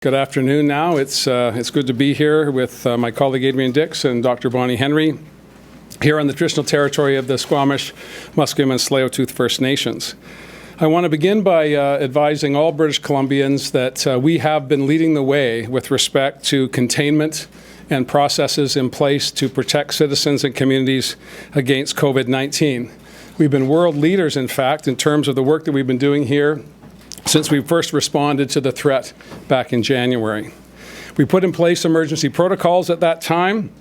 Good afternoon now. It's good to be here with my colleague Adrian Dix and Dr. Bonnie Henry here on the traditional territory of the Squamish, Musqueam and Tsleil-Waututh First Nations. I want to begin by advising all British Columbians that we have been leading the way with respect to containment and processes in place to protect citizens and communities against COVID-19. We've been world leaders, in fact, in terms of the work that we've been doing here since we first responded to the threat back in January. We put in place emergency protocols at that time.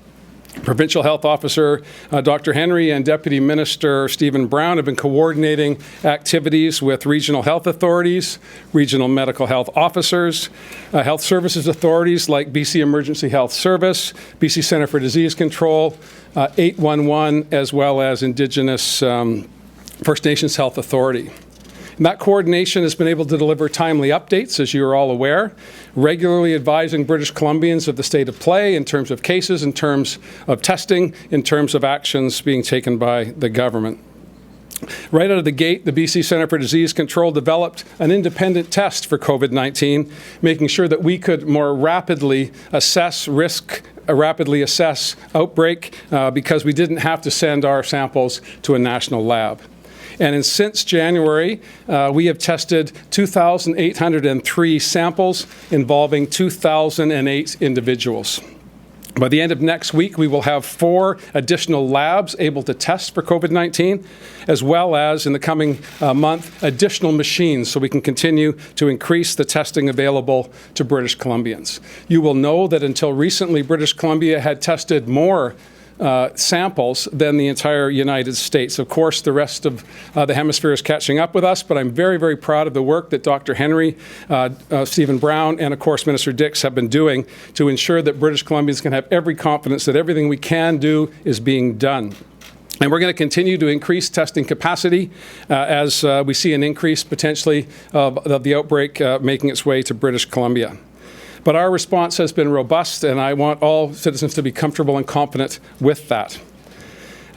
Provincial Health Officer Dr. Henry and Deputy Minister Stephen Brown have been coordinating activities with regional health authorities, regional medical health officers, health services authorities like BC Emergency Health Service, BC Centre for Disease Control, 811, as well as Indigenous First Nations Health Authority. And that coordination has been able to deliver timely updates, as you are all aware, regularly advising British Columbians of the state of play in terms of cases, in terms of testing, in terms of actions being taken by the government. Right out of the gate, the BC Centre for Disease Control developed an independent test for COVID-19, making sure that we could more rapidly assess risk, rapidly assess outbreak, because we didn't have to send our samples to a national lab. And since January, we have tested 2,803 samples involving 2,008 individuals. By the end of next week, we will have 4 additional labs able to test for COVID-19, as well as, in the coming month, additional machines so we can continue to increase the testing available to British Columbians. You will know that until recently, British Columbia had tested more samples than the entire United States. Of course, the rest of the hemisphere is catching up with us, but I'm very, very proud of the work that Dr. Henry, Stephen Brown, and of course Minister Dix have been doing to ensure that British Columbians can have every confidence that everything we can do is being done. And we're going to continue to increase testing capacity as we see an increase potentially of the outbreak making its way to British Columbia. But our response has been robust, and I want all citizens to be comfortable and confident with that.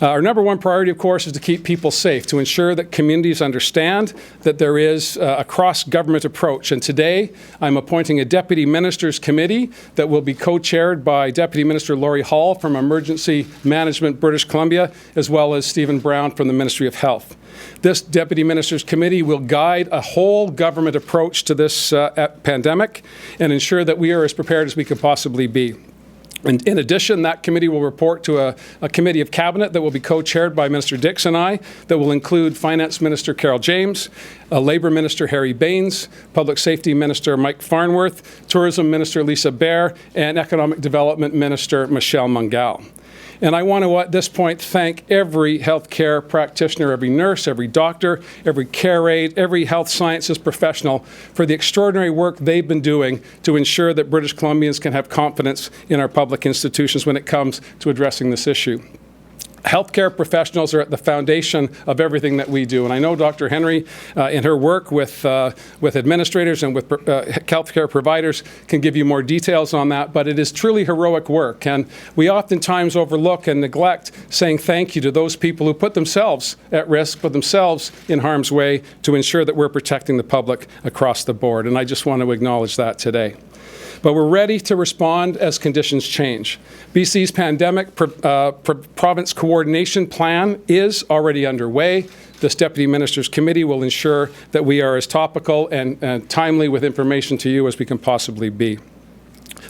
Our number one priority, of course, is to keep people safe, to ensure that communities understand that there is a cross-government approach. And today, I'm appointing a Deputy Ministers Committee that will be co-chaired by Deputy Minister Laurie Hall from Emergency Management, British Columbia, as well as Stephen Brown from the Ministry of Health. This Deputy Ministers Committee will guide a whole government approach to this pandemic and ensure that we are as prepared as we can possibly be. And in addition, that committee will report to a committee of cabinet that will be co-chaired by Minister Dix and I, that will include Finance Minister Carol James, Labour Minister Harry Baines, Public Safety Minister Mike Farnworth, Tourism Minister Lisa Baer, and Economic Development Minister Michelle Mungal. And I want to, at this point, thank every healthcare practitioner, every nurse, every doctor, every care aide, every health sciences professional for the extraordinary work they've been doing to ensure that British Columbians can have confidence in our public institutions when it comes to addressing this issue. Healthcare professionals are at the foundation of everything that we do. And I know Dr. Henry, in her work with administrators and with healthcare providers, can give you more details on that. But it is truly heroic work. And we oftentimes overlook and neglect saying thank you to those people who put themselves at risk, put themselves in harm's way to ensure that we're protecting the public across the board. And I just want to acknowledge that today. But we're ready to respond as conditions change. BC's pandemic province coordination plan is already underway. This Deputy Ministers Committee will ensure that we are as topical and timely with information to you as we can possibly be.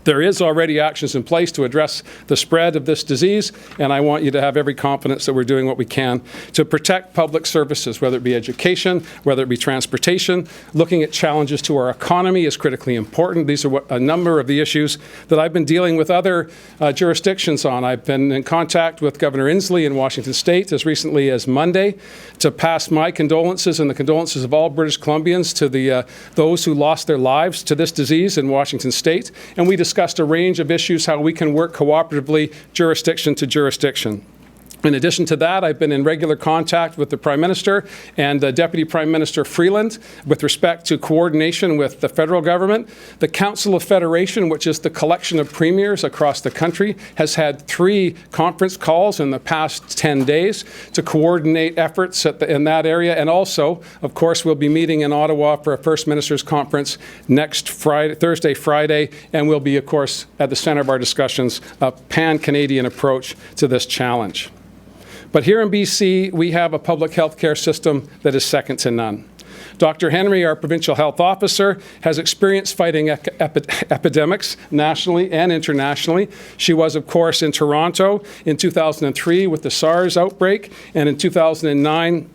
There is already actions in place to address the spread of this disease, and I want you to have every confidence that we're doing what we can to protect public services, whether it be education, whether it be transportation. Looking at challenges to our economy is critically important. These are a number of the issues that I've been dealing with other jurisdictions on. I've been in contact with Governor Inslee in Washington State as recently as Monday to pass my condolences and the condolences of all British Columbians to those who lost their lives to this disease in Washington State. And we discussed a range of issues, how we can work cooperatively jurisdiction to jurisdiction. In addition to that, I've been in regular contact with the Prime Minister and Deputy Prime Minister Freeland with respect to coordination with the federal government. The Council of Federation, which is the collection of premiers across the country, has had 3 conference calls in the past 10 days to coordinate efforts in that area. And also, of course, we'll be meeting in Ottawa for a First Ministers Conference next Thursday, Friday, and we'll be, of course, at the center of our discussions, a pan-Canadian approach to this challenge. But here in BC, we have a public health care system that is second to none. Dr. Henry, our provincial health officer, has experience fighting epidemics nationally and internationally. She was, of course, in Toronto in 2003 with the SARS outbreak, and in 2009,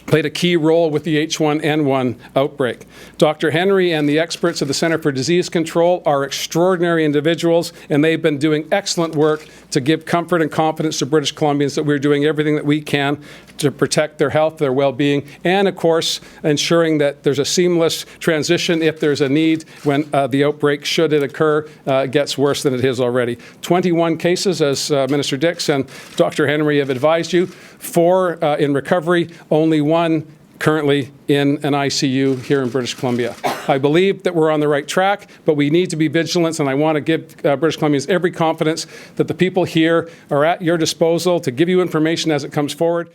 played a key role with the H1N1 outbreak. Dr. Henry and the experts of the Centre for Disease Control are extraordinary individuals, and they've been doing excellent work to give comfort and confidence to British Columbians that we're doing everything that we can to protect their health, their well-being, and, of course, ensuring that there's a seamless transition if there's a need when the outbreak, should it occur, gets worse than it is already. 21 cases, as Minister Dix and Dr. Henry have advised you, 4 in recovery, only 1 currently in an ICU here in British Columbia. I believe that we're on the right track, but we need to be vigilant, and I want to give British Columbians every confidence that the people here are at your disposal to give you information as it comes forward.